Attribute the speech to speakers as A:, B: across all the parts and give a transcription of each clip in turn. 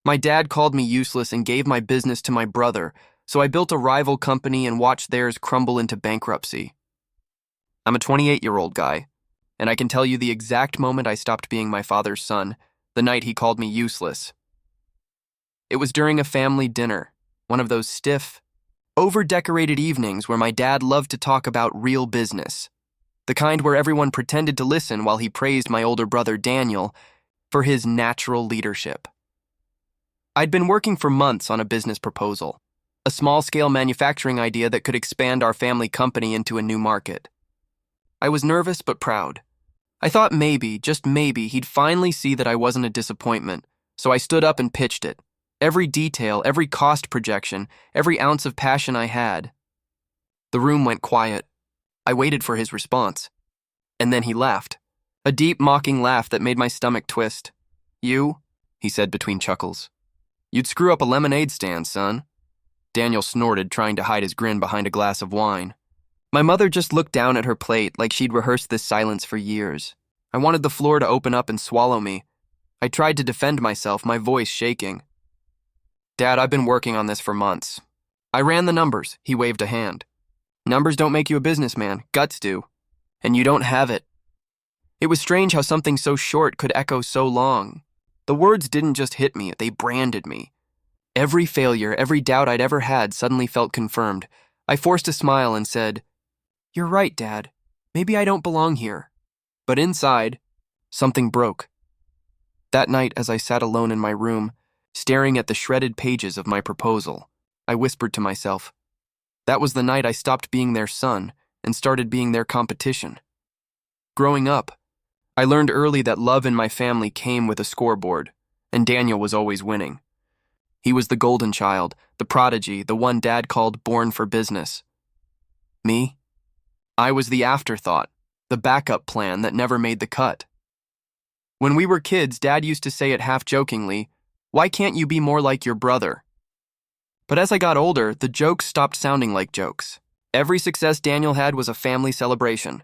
A: My dad called me useless and gave my business to my brother, so I built a rival company and watched theirs crumble into bankruptcy. I'm a 28-year-old guy, and I can tell you the exact moment I stopped being my father's son, the night he called me useless. It was during a family dinner, one of those stiff, over-decorated evenings where my dad loved to talk about real business, the kind where everyone pretended to listen while he praised my older brother Daniel for his natural leadership. I'd been working for months on a business proposal, a small-scale manufacturing idea that could expand our family company into a new market. I was nervous but proud. I thought maybe, just maybe, he'd finally see that I wasn't a disappointment, so I stood up and pitched it. Every detail, every cost projection, every ounce of passion I had. The room went quiet. I waited for his response. And then he laughed. A deep, mocking laugh that made my stomach twist. "You?" he said between chuckles. "You'd screw up a lemonade stand, son." Daniel snorted, trying to hide his grin behind a glass of wine. My mother just looked down at her plate like she'd rehearsed this silence for years. I wanted the floor to open up and swallow me. I tried to defend myself, my voice shaking. "Dad, I've been working on this for months. I ran the numbers," he waved a hand. "Numbers don't make you a businessman, guts do. And you don't have it." It was strange how something so short could echo so long. The words didn't just hit me, they branded me. Every failure, every doubt I'd ever had suddenly felt confirmed. I forced a smile and said, "You're right, Dad. Maybe I don't belong here." But inside, something broke. That night, as I sat alone in my room, staring at the shredded pages of my proposal, I whispered to myself, that was the night I stopped being their son and started being their competition. Growing up, I learned early that love in my family came with a scoreboard, and Daniel was always winning. He was the golden child, the prodigy, the one Dad called born for business. Me? I was the afterthought, the backup plan that never made the cut. When we were kids, Dad used to say it half-jokingly, "Why can't you be more like your brother?" But as I got older, the jokes stopped sounding like jokes. Every success Daniel had was a family celebration.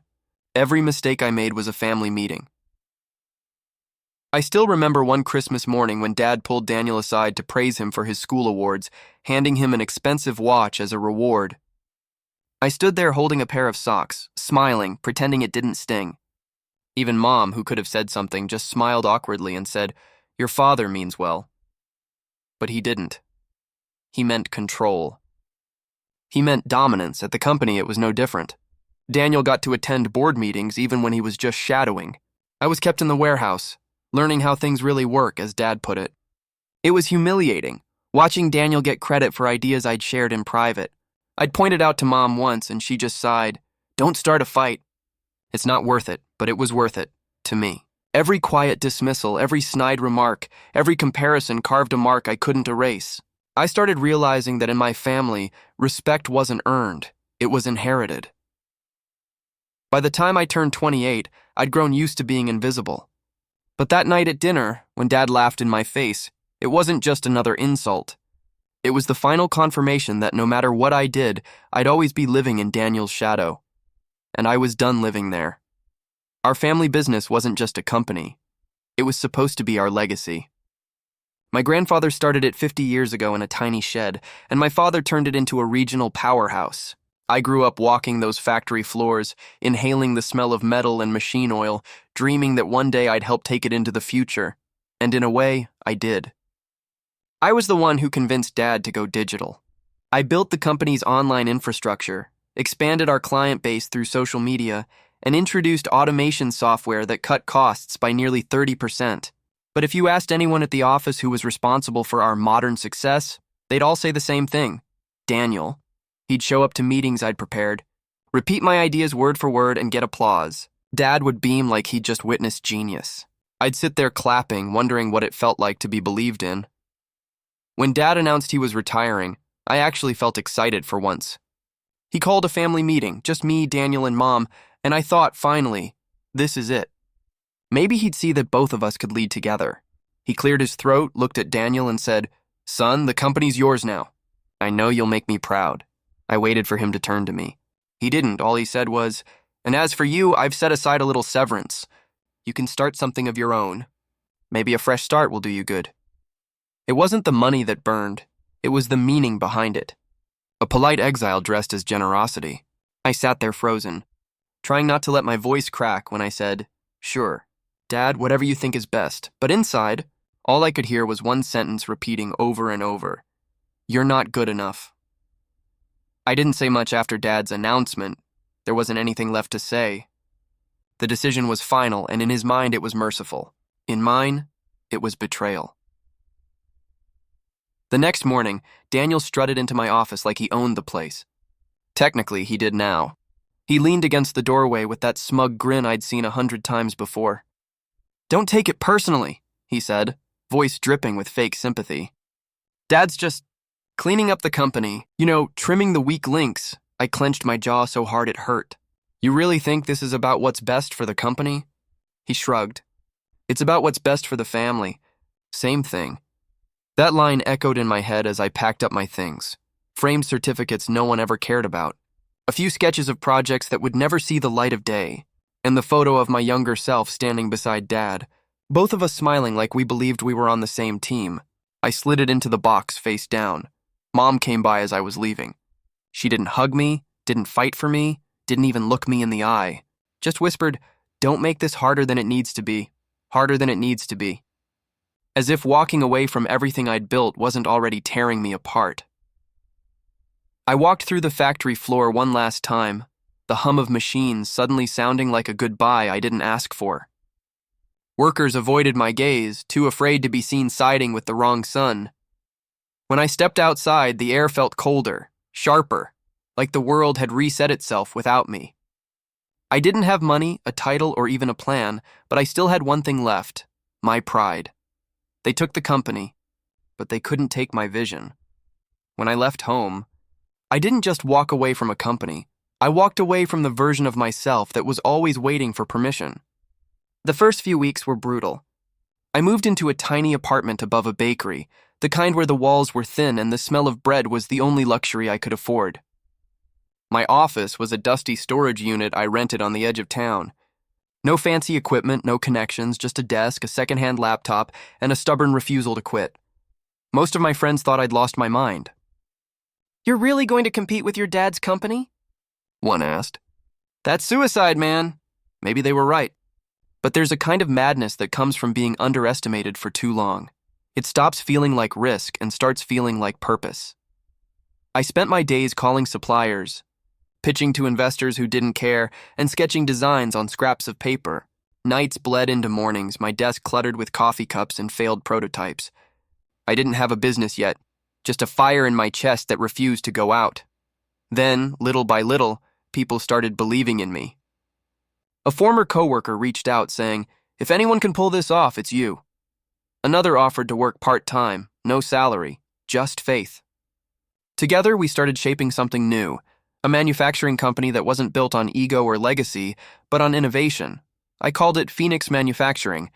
A: Every mistake I made was a family meeting. I still remember one Christmas morning when Dad pulled Daniel aside to praise him for his school awards, handing him an expensive watch as a reward. I stood there holding a pair of socks, smiling, pretending it didn't sting. Even Mom, who could have said something, just smiled awkwardly and said, "Your father means well." But he didn't. He meant control. He meant dominance. At the company, it was no different. Daniel got to attend board meetings even when he was just shadowing. I was kept in the warehouse, learning how things really work, as Dad put it. It was humiliating, watching Daniel get credit for ideas I'd shared in private. I'd pointed out to Mom once, and she just sighed, "Don't start a fight." It's not worth it, but it was worth it, to me. Every quiet dismissal, every snide remark, every comparison carved a mark I couldn't erase. I started realizing that in my family, respect wasn't earned, it was inherited. By the time I turned 28, I'd grown used to being invisible. But that night at dinner, when Dad laughed in my face, it wasn't just another insult. It was the final confirmation that no matter what I did, I'd always be living in Daniel's shadow. And I was done living there. Our family business wasn't just a company. It was supposed to be our legacy. My grandfather started it 50 years ago in a tiny shed, and my father turned it into a regional powerhouse. I grew up walking those factory floors, inhaling the smell of metal and machine oil, dreaming that one day I'd help take it into the future. And in a way, I did. I was the one who convinced Dad to go digital. I built the company's online infrastructure, expanded our client base through social media, and introduced automation software that cut costs by nearly 30%. But if you asked anyone at the office who was responsible for our modern success, they'd all say the same thing. Daniel. He'd show up to meetings I'd prepared, repeat my ideas word for word, and get applause. Dad would beam like he'd just witnessed genius. I'd sit there clapping, wondering what it felt like to be believed in. When Dad announced he was retiring, I actually felt excited for once. He called a family meeting, just me, Daniel, and Mom, and I thought, finally, this is it. Maybe he'd see that both of us could lead together. He cleared his throat, looked at Daniel, and said, "Son, the company's yours now. I know you'll make me proud." I waited for him to turn to me. He didn't. All he said was, "And as for you, I've set aside a little severance. You can start something of your own. Maybe a fresh start will do you good." It wasn't the money that burned, it was the meaning behind it. A polite exile dressed as generosity. I sat there frozen, trying not to let my voice crack when I said, "Sure, Dad, whatever you think is best." But inside, all I could hear was one sentence repeating over and over, "You're not good enough." I didn't say much after Dad's announcement. There wasn't anything left to say. The decision was final, and in his mind it was merciful. In mine, it was betrayal. The next morning, Daniel strutted into my office like he owned the place. Technically, he did now. He leaned against the doorway with that smug grin I'd seen 100 times before. "Don't take it personally," he said, voice dripping with fake sympathy. "Dad's just cleaning up the company, trimming the weak links." I clenched my jaw so hard it hurt. "You really think this is about what's best for the company?" He shrugged. "It's about what's best for the family." Same thing. That line echoed in my head as I packed up my things. Framed certificates no one ever cared about. A few sketches of projects that would never see the light of day. And the photo of my younger self standing beside Dad. Both of us smiling like we believed we were on the same team. I slid it into the box face down. Mom came by as I was leaving. She didn't hug me, didn't fight for me, didn't even look me in the eye. Just whispered, "Don't make this harder than it needs to be. Harder than it needs to be." As if walking away from everything I'd built wasn't already tearing me apart. I walked through the factory floor one last time, the hum of machines suddenly sounding like a goodbye I didn't ask for. Workers avoided my gaze, too afraid to be seen siding with the wrong son. When I stepped outside, the air felt colder, sharper, like the world had reset itself without me. I didn't have money, a title, or even a plan, but I still had one thing left: my pride. They took the company, but they couldn't take my vision. When I left home, I didn't just walk away from a company. I walked away from the version of myself that was always waiting for permission. The first few weeks were brutal. I moved into a tiny apartment above a bakery, the kind where the walls were thin and the smell of bread was the only luxury I could afford. My office was a dusty storage unit I rented on the edge of town. No fancy equipment, no connections, just a desk, a secondhand laptop, and a stubborn refusal to quit. Most of my friends thought I'd lost my mind. "You're really going to compete with your dad's company?" one asked. "That's suicide, man." Maybe they were right. But there's a kind of madness that comes from being underestimated for too long. It stops feeling like risk and starts feeling like purpose. I spent my days calling suppliers, pitching to investors who didn't care, and sketching designs on scraps of paper. Nights bled into mornings, my desk cluttered with coffee cups and failed prototypes. I didn't have a business yet, just a fire in my chest that refused to go out. Then, little by little, people started believing in me. A former coworker reached out saying, "If anyone can pull this off, it's you." Another offered to work part-time, no salary, just faith. Together, we started shaping something new, a manufacturing company that wasn't built on ego or legacy, but on innovation. I called it Phoenix Manufacturing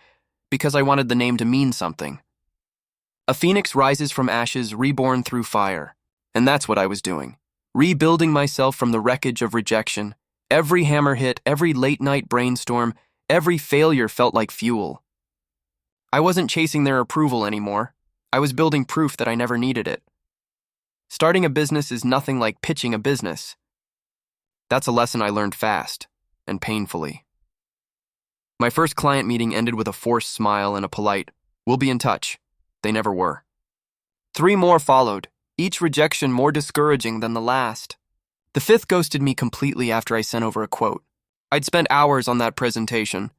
A: because I wanted the name to mean something. A phoenix rises from ashes, reborn through fire. And that's what I was doing, rebuilding myself from the wreckage of rejection. Every hammer hit, every late-night brainstorm, every failure felt like fuel. I wasn't chasing their approval anymore. I was building proof that I never needed it. Starting a business is nothing like pitching a business. That's a lesson I learned fast and painfully. My first client meeting ended with a forced smile and a polite, "We'll be in touch." They never were. 3 more followed, each rejection more discouraging than the last. The 5th ghosted me completely after I sent over a quote. I'd spent hours on that presentation,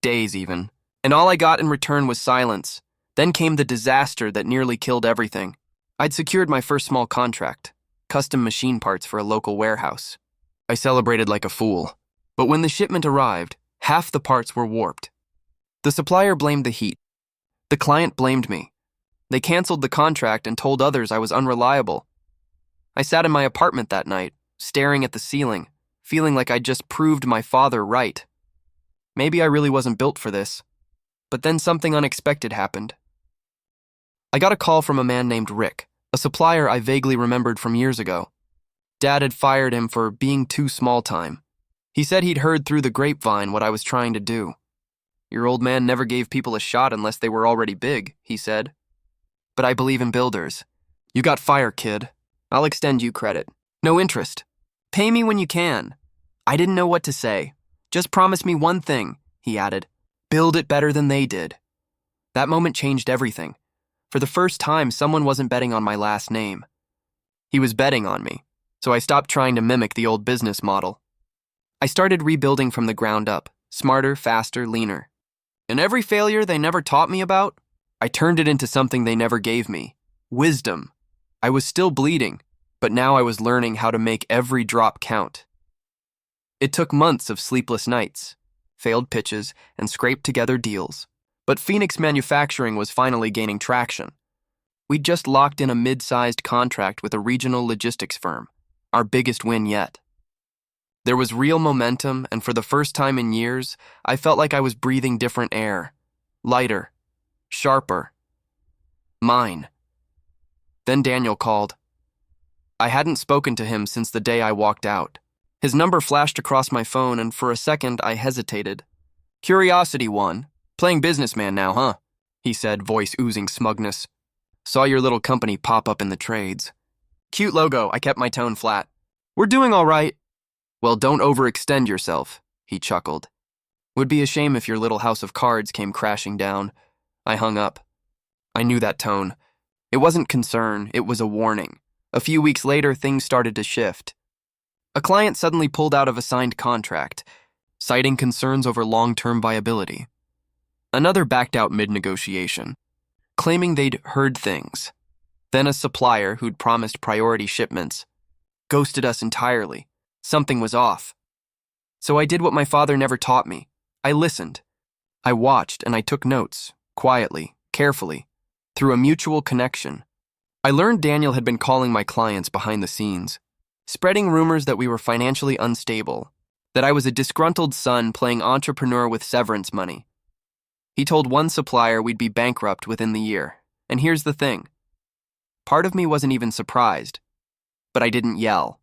A: days even, and all I got in return was silence. Then came the disaster that nearly killed everything. I'd secured my first small contract, custom machine parts for a local warehouse. I celebrated like a fool, but when the shipment arrived, half the parts were warped. The supplier blamed the heat. The client blamed me. They canceled the contract and told others I was unreliable. I sat in my apartment that night, staring at the ceiling, feeling like I'd just proved my father right. Maybe I really wasn't built for this. But then something unexpected happened. I got a call from a man named Rick, a supplier I vaguely remembered from years ago. Dad had fired him for being too small time. He said he'd heard through the grapevine what I was trying to do. "Your old man never gave people a shot unless they were already big," he said. but I believe in builders. You got fire, kid. I'll extend you credit. No interest. Pay me when you can. I didn't know what to say. Just promise me one thing, he added. Build it better than they did. That moment changed everything. For the first time, someone wasn't betting on my last name. He was betting on me, so I stopped trying to mimic the old business model. I started rebuilding from the ground up, smarter, faster, leaner. And every failure they never taught me about, I turned it into something they never gave me. Wisdom. I was still bleeding, but now I was learning how to make every drop count. It took months of sleepless nights, failed pitches, and scraped together deals. But Phoenix Manufacturing was finally gaining traction. We'd just locked in a mid-sized contract with a regional logistics firm, our biggest win yet. There was real momentum, and for the first time in years, I felt like I was breathing different air. Lighter. Sharper. Mine. Then Daniel called. I hadn't spoken to him since the day I walked out. His number flashed across my phone, and for a second I hesitated. Curiosity won. Playing businessman now, huh? He said, voice oozing smugness. Saw your little company pop up in the trades. Cute logo, I kept my tone flat. We're doing all right. Well, don't overextend yourself, he chuckled. Would be a shame if your little house of cards came crashing down. I hung up. I knew that tone. It wasn't concern, it was a warning. A few weeks later, things started to shift. A client suddenly pulled out of a signed contract, citing concerns over long-term viability. Another backed out mid-negotiation, claiming they'd heard things. Then a supplier who'd promised priority shipments ghosted us entirely. Something was off. So I did what my father never taught me. I listened. I watched and I took notes, quietly, carefully, through a mutual connection. I learned Daniel had been calling my clients behind the scenes, spreading rumors that we were financially unstable, that I was a disgruntled son playing entrepreneur with severance money. He told one supplier we'd be bankrupt within the year. And here's the thing. Part of me wasn't even surprised, but I didn't yell.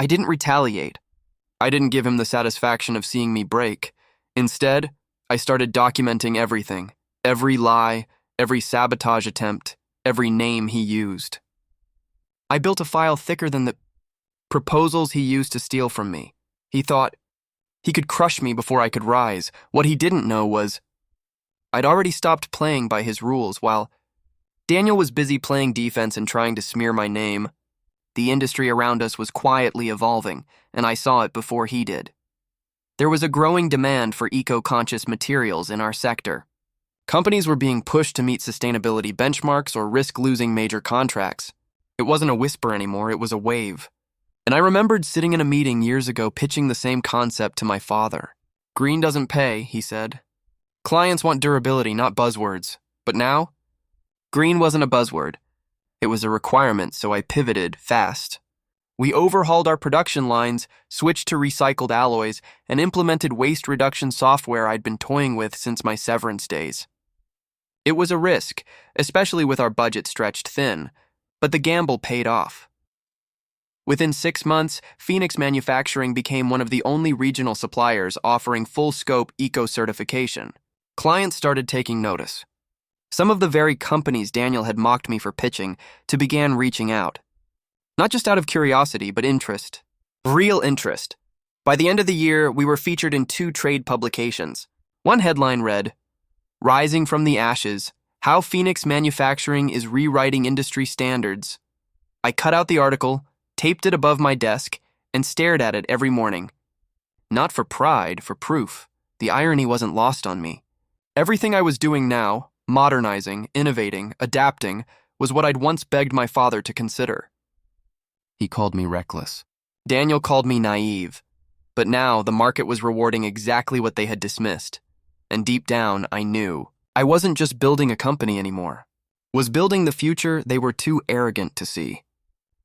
A: I didn't retaliate. I didn't give him the satisfaction of seeing me break. Instead, I started documenting everything, every lie, every sabotage attempt, every name he used. I built a file thicker than the proposals he used to steal from me. He thought he could crush me before I could rise. What he didn't know was I'd already stopped playing by his rules while Daniel was busy playing defense and trying to smear my name. The industry around us was quietly evolving, and I saw it before he did. There was a growing demand for eco-conscious materials in our sector. Companies were being pushed to meet sustainability benchmarks or risk losing major contracts. It wasn't a whisper anymore, it was a wave. And I remembered sitting in a meeting years ago pitching the same concept to my father. Green doesn't pay, he said. Clients want durability, not buzzwords. But now, green wasn't a buzzword. It was a requirement, so I pivoted fast. We overhauled our production lines, switched to recycled alloys, and implemented waste reduction software I'd been toying with since my severance days. It was a risk, especially with our budget stretched thin, but the gamble paid off. Within 6 months, Phoenix Manufacturing became one of the only regional suppliers offering full-scope eco-certification. Clients started taking notice. Some of the very companies Daniel had mocked me for pitching began reaching out. Not just out of curiosity, but interest. Real interest. By the end of the year, we were featured in 2 trade publications. One headline read, Rising from the Ashes, How Phoenix Manufacturing is Rewriting Industry Standards. I cut out the article, taped it above my desk, and stared at it every morning. Not for pride, for proof. The irony wasn't lost on me. Everything I was doing now, modernizing, innovating, adapting, was what I'd once begged my father to consider. He called me reckless. Daniel called me naive. But now the market was rewarding exactly what they had dismissed. And deep down, I knew I wasn't just building a company anymore. Was building the future they were too arrogant to see.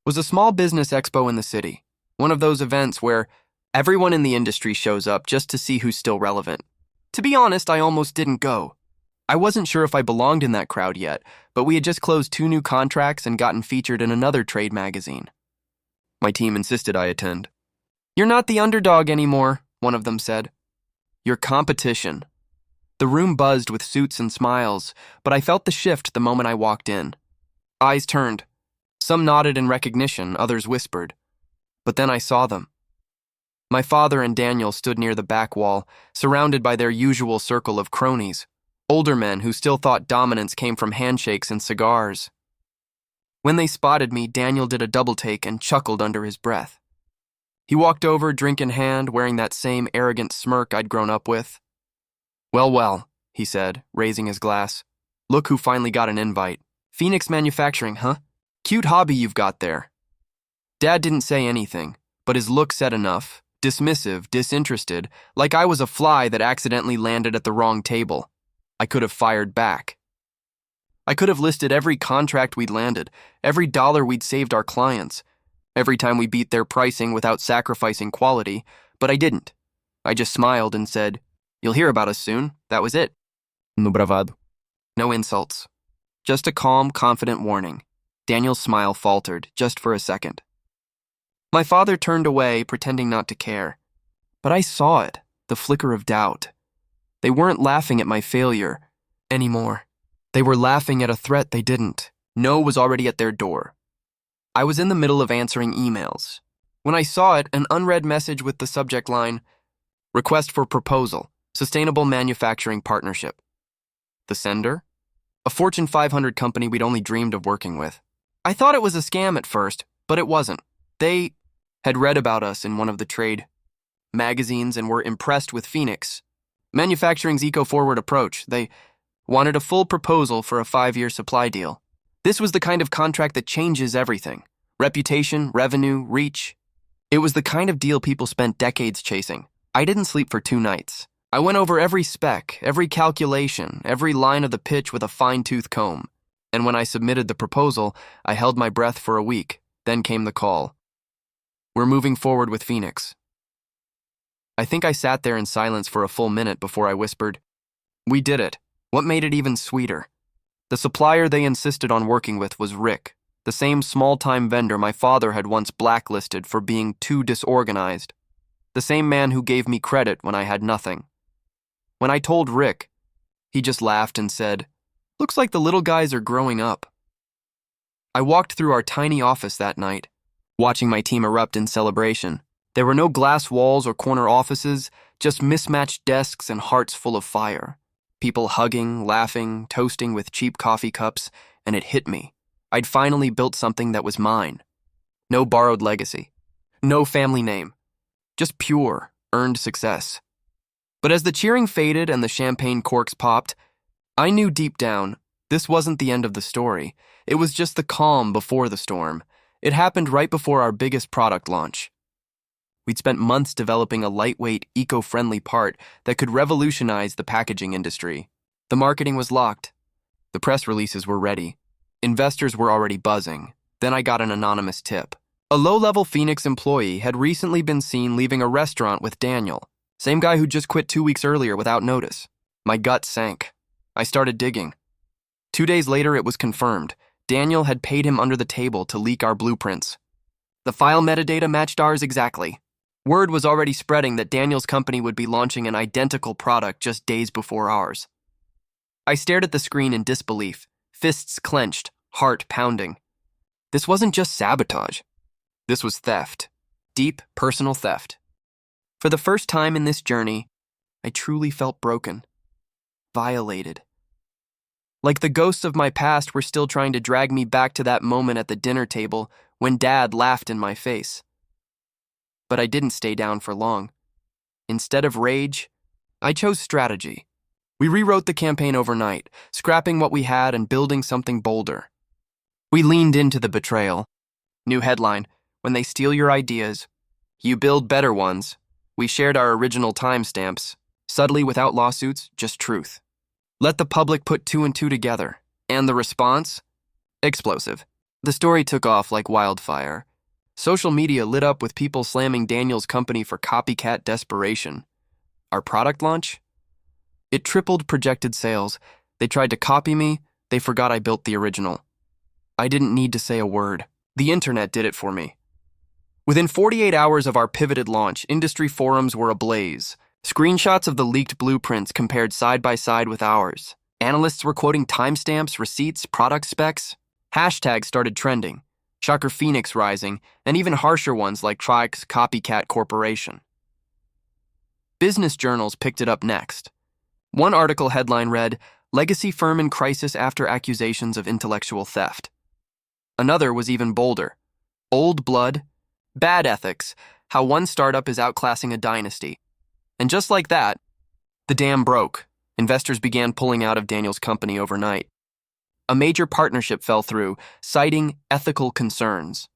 A: Was a small business expo in the city, one of those events where everyone in the industry shows up just to see who's still relevant. To be honest, I almost didn't go. I wasn't sure if I belonged in that crowd yet, but we had just closed 2 new contracts and gotten featured in another trade magazine. My team insisted I attend. You're not the underdog anymore, one of them said. You're competition. The room buzzed with suits and smiles, but I felt the shift the moment I walked in. Eyes turned. Some nodded in recognition, others whispered. But then I saw them. My father and Daniel stood near the back wall, surrounded by their usual circle of cronies, older men who still thought dominance came from handshakes and cigars. When they spotted me, Daniel did a double take and chuckled under his breath. He walked over, drink in hand, wearing that same arrogant smirk I'd grown up with. "Well, well," he said, raising his glass. "Look who finally got an invite. Phoenix Manufacturing, huh? Cute hobby you've got there." Dad didn't say anything, but his look said enough, dismissive, disinterested, like I was a fly that accidentally landed at the wrong table. I could have fired back. I could have listed every contract we'd landed, every dollar we'd saved our clients, every time we beat their pricing without sacrificing quality, but I didn't. I just smiled and said, "You'll hear about us soon." That was it. No bravado. No insults. Just a calm, confident warning. Daniel's smile faltered, just for a second. My father turned away, pretending not to care. But I saw it, the flicker of doubt. They weren't laughing at my failure anymore. They were laughing at a threat they didn't. No was already at their door. I was in the middle of answering emails. When I saw it, an unread message with the subject line, "Request for proposal, Sustainable Manufacturing Partnership." The sender? A Fortune 500 company we'd only dreamed of working with. I thought it was a scam at first, but it wasn't. They had read about us in one of the trade magazines and were impressed with Phoenix Manufacturing's eco-forward approach. They wanted a full proposal for a 5-year supply deal. This was the kind of contract that changes everything. Reputation, revenue, reach. It was the kind of deal people spent decades chasing. I didn't sleep for 2 nights. I went over every spec, every calculation, every line of the pitch with a fine-tooth comb. And when I submitted the proposal, I held my breath for a week. Then came the call. "We're moving forward with Phoenix." I think I sat there in silence for a full minute before I whispered, "We did it." What made it even sweeter? The supplier they insisted on working with was Rick, the same small-time vendor my father had once blacklisted for being too disorganized. The same man who gave me credit when I had nothing. When I told Rick, he just laughed and said, "Looks like the little guys are growing up." I walked through our tiny office that night, watching my team erupt in celebration. There were no glass walls or corner offices, just mismatched desks and hearts full of fire. People hugging, laughing, toasting with cheap coffee cups, and it hit me. I'd finally built something that was mine. No borrowed legacy. No family name. Just pure, earned success. But as the cheering faded and the champagne corks popped, I knew deep down this wasn't the end of the story. It was just the calm before the storm. It happened right before our biggest product launch. We'd spent months developing a lightweight, eco-friendly part that could revolutionize the packaging industry. The marketing was locked. The press releases were ready. Investors were already buzzing. Then I got an anonymous tip. A low-level Phoenix employee had recently been seen leaving a restaurant with Daniel, same guy who just quit 2 weeks earlier without notice. My gut sank. I started digging. 2 days later, it was confirmed. Daniel had paid him under the table to leak our blueprints. The file metadata matched ours exactly. Word was already spreading that Daniel's company would be launching an identical product just days before ours. I stared at the screen in disbelief, fists clenched, heart pounding. This wasn't just sabotage. This was theft. Deep, personal theft. For the first time in this journey, I truly felt broken. Violated. Like the ghosts of my past were still trying to drag me back to that moment at the dinner table when Dad laughed in my face. But I didn't stay down for long. Instead of rage, I chose strategy. We rewrote the campaign overnight, scrapping what we had and building something bolder. We leaned into the betrayal. New headline, "When they steal your ideas, you build better ones." We shared our original timestamps, subtly without lawsuits, just truth. Let the public put 2 and 2 together. And the response? Explosive. The story took off like wildfire. Social media lit up with people slamming Daniel's company for copycat desperation. Our product launch? It tripled projected sales. They tried to copy me. They forgot I built the original. I didn't need to say a word. The internet did it for me. Within 48 hours of our pivoted launch, industry forums were ablaze. Screenshots of the leaked blueprints compared side by side with ours. Analysts were quoting timestamps, receipts, product specs. Hashtags started trending. Shocker Phoenix rising, and even harsher ones like Trike's Copycat Corporation. Business journals picked it up next. One article headline read, "Legacy Firm in Crisis After Accusations of Intellectual Theft." Another was even bolder. "Old Blood, Bad Ethics, How One Startup is Outclassing a Dynasty." And just like that, the dam broke. Investors began pulling out of Daniel's company overnight. A major partnership fell through, citing ethical concerns.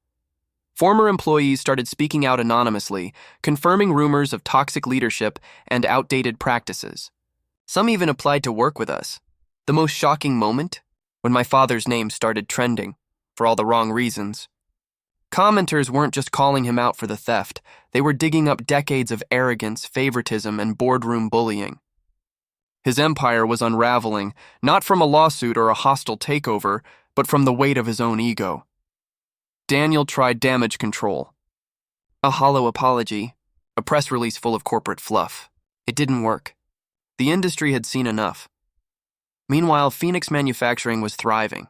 A: Former employees started speaking out anonymously, confirming rumors of toxic leadership and outdated practices. Some even applied to work with us. The most shocking moment? When my father's name started trending, for all the wrong reasons. Commenters weren't just calling him out for the theft, they were digging up decades of arrogance, favoritism, and boardroom bullying. His empire was unraveling, not from a lawsuit or a hostile takeover, but from the weight of his own ego. Daniel tried damage control. A hollow apology, a press release full of corporate fluff. It didn't work. The industry had seen enough. Meanwhile, Phoenix Manufacturing was thriving.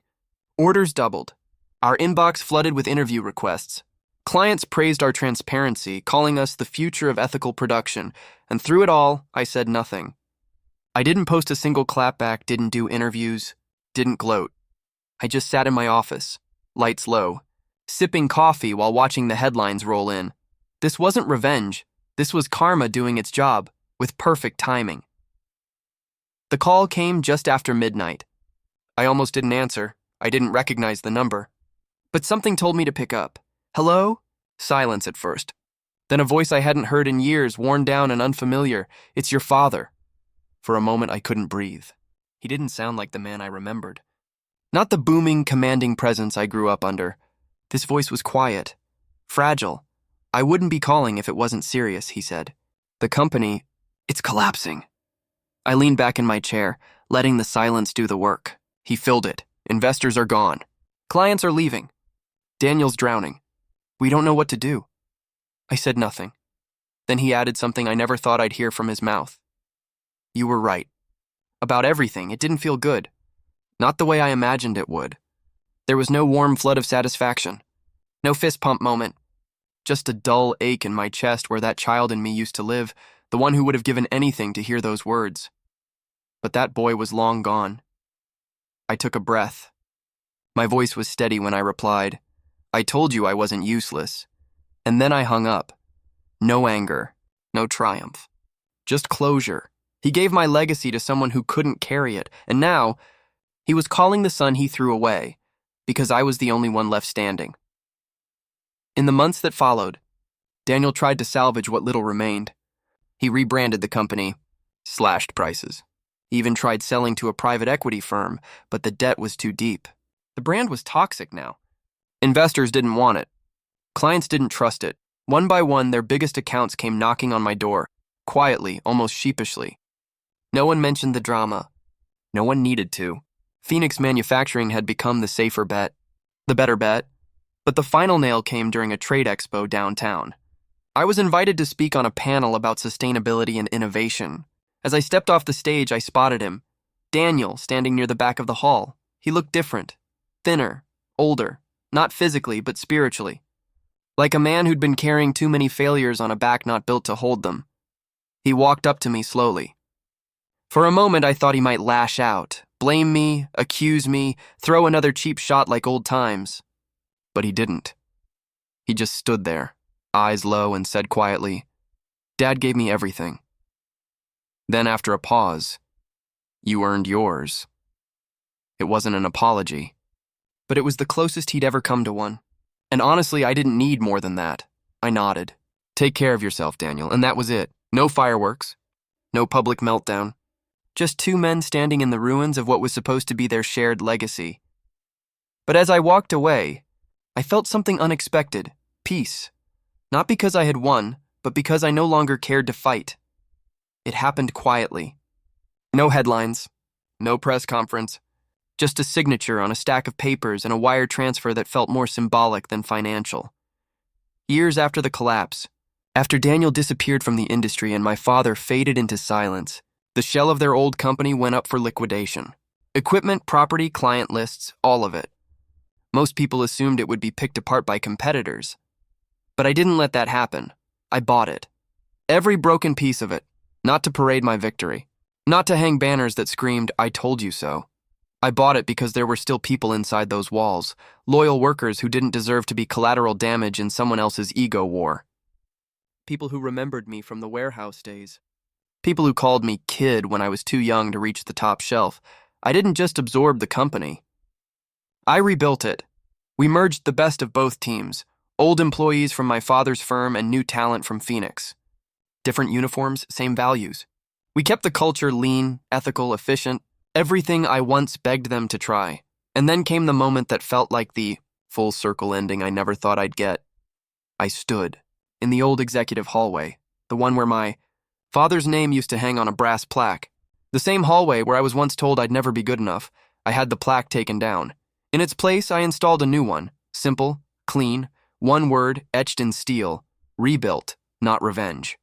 A: Orders doubled. Our inbox flooded with interview requests. Clients praised our transparency, calling us the future of ethical production, and through it all, I said nothing. I didn't post a single clapback, didn't do interviews, didn't gloat. I just sat in my office, lights low, sipping coffee while watching the headlines roll in. This wasn't revenge. This was karma doing its job, with perfect timing. The call came just after midnight. I almost didn't answer. I didn't recognize the number. But something told me to pick up. "Hello?" Silence at first. Then a voice I hadn't heard in years, worn down and unfamiliar. "It's your father." For a moment, I couldn't breathe. He didn't sound like the man I remembered. Not the booming, commanding presence I grew up under. This voice was quiet, fragile. "I wouldn't be calling if it wasn't serious," he said. "The company, it's collapsing." I leaned back in my chair, letting the silence do the work. He filled it. "Investors are gone. Clients are leaving. Daniel's drowning. We don't know what to do." I said nothing. Then he added something I never thought I'd hear from his mouth. "You were right. About everything, it didn't feel good. Not the way I imagined it would. There was no warm flood of satisfaction. No fist pump moment. Just a dull ache in my chest where that child in me used to live, the one who would have given anything to hear those words. But that boy was long gone." I took a breath. My voice was steady when I replied, "I told you I wasn't useless." And then I hung up. No anger, no triumph. Just closure. He gave my legacy to someone who couldn't carry it, and now he was calling the son he threw away, because I was the only one left standing. In the months that followed, Daniel tried to salvage what little remained. He rebranded the company, slashed prices. He even tried selling to a private equity firm, but the debt was too deep. The brand was toxic now. Investors didn't want it. Clients didn't trust it. One by one, their biggest accounts came knocking on my door, quietly, almost sheepishly. No one mentioned the drama. No one needed to. Phoenix Manufacturing had become the safer bet, the better bet. But the final nail came during a trade expo downtown. I was invited to speak on a panel about sustainability and innovation. As I stepped off the stage, I spotted him. Daniel, standing near the back of the hall. He looked different. Thinner, older, not physically, but spiritually. Like a man who'd been carrying too many failures on a back not built to hold them. He walked up to me slowly. For a moment, I thought he might lash out, blame me, accuse me, throw another cheap shot like old times. But he didn't. He just stood there, eyes low, and said quietly, "Dad gave me everything." Then after a pause, "You earned yours." It wasn't an apology, but it was the closest he'd ever come to one. And honestly, I didn't need more than that. I nodded. "Take care of yourself, Daniel," and that was it. No fireworks, no public meltdown. Just two men standing in the ruins of what was supposed to be their shared legacy. But as I walked away, I felt something unexpected, peace. Not because I had won, but because I no longer cared to fight. It happened quietly. No headlines, no press conference, just a signature on a stack of papers and a wire transfer that felt more symbolic than financial. Years after the collapse, After Daniel disappeared from the industry and my father faded into silence, the shell of their old company went up for liquidation. Equipment, property, client lists, all of it. Most people assumed it would be picked apart by competitors. But I didn't let that happen. I bought it. Every broken piece of it, not to parade my victory, not to hang banners that screamed, "I told you so." I bought it because there were still people inside those walls, loyal workers who didn't deserve to be collateral damage in someone else's ego war. People who remembered me from the warehouse days. People who called me kid when I was too young to reach the top shelf. I didn't just absorb the company. I rebuilt it. We merged the best of both teams, old employees from my father's firm and new talent from Phoenix. Different uniforms, same values. We kept the culture lean, ethical, efficient, everything I once begged them to try. And then came the moment that felt like the full circle ending I never thought I'd get. I stood in the old executive hallway, the one where my father's name used to hang on a brass plaque. The same hallway where I was once told I'd never be good enough. I had the plaque taken down. In its place, I installed a new one, simple, clean, one word etched in steel, rebuilt, not revenge.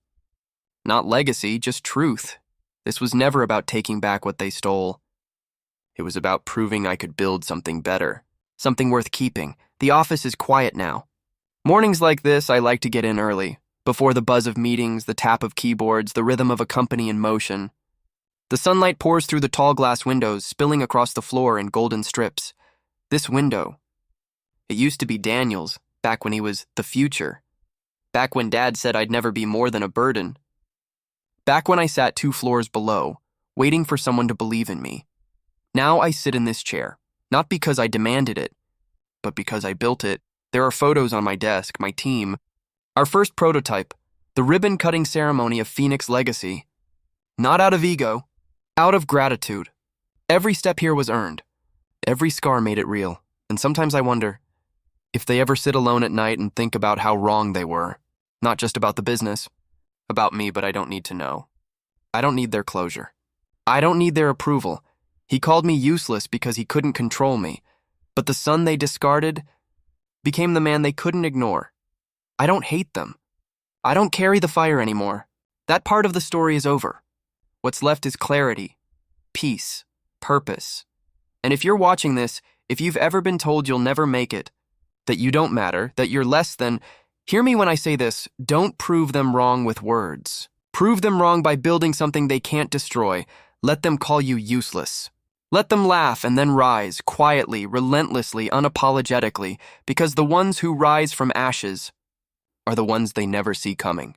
A: Not legacy, just truth. This was never about taking back what they stole. It was about proving I could build something better, something worth keeping. The office is quiet now. Mornings like this, I like to get in early, before the buzz of meetings, the tap of keyboards, the rhythm of a company in motion. The sunlight pours through the tall glass windows, spilling across the floor in golden strips. This window, it used to be Daniel's, back when he was the future. Back when Dad said I'd never be more than a burden. Back when I sat 2 floors below, waiting for someone to believe in me. Now I sit in this chair, not because I demanded it, but because I built it. There are photos on my desk, my team. Our first prototype, the ribbon-cutting ceremony of Phoenix legacy. Not out of ego, out of gratitude. Every step here was earned. Every scar made it real. And sometimes I wonder if they ever sit alone at night and think about how wrong they were. Not just about the business. About me, but I don't need to know. I don't need their closure. I don't need their approval. He called me useless because he couldn't control me. But the son they discarded became the man they couldn't ignore. I don't hate them. I don't carry the fire anymore. That part of the story is over. What's left is clarity, peace, purpose. And if you're watching this, if you've ever been told you'll never make it, that you don't matter, that you're less than, hear me when I say this, don't prove them wrong with words. Prove them wrong by building something they can't destroy. Let them call you useless. Let them laugh and then rise, quietly, relentlessly, unapologetically, because the ones who rise from ashes are the ones they never see coming.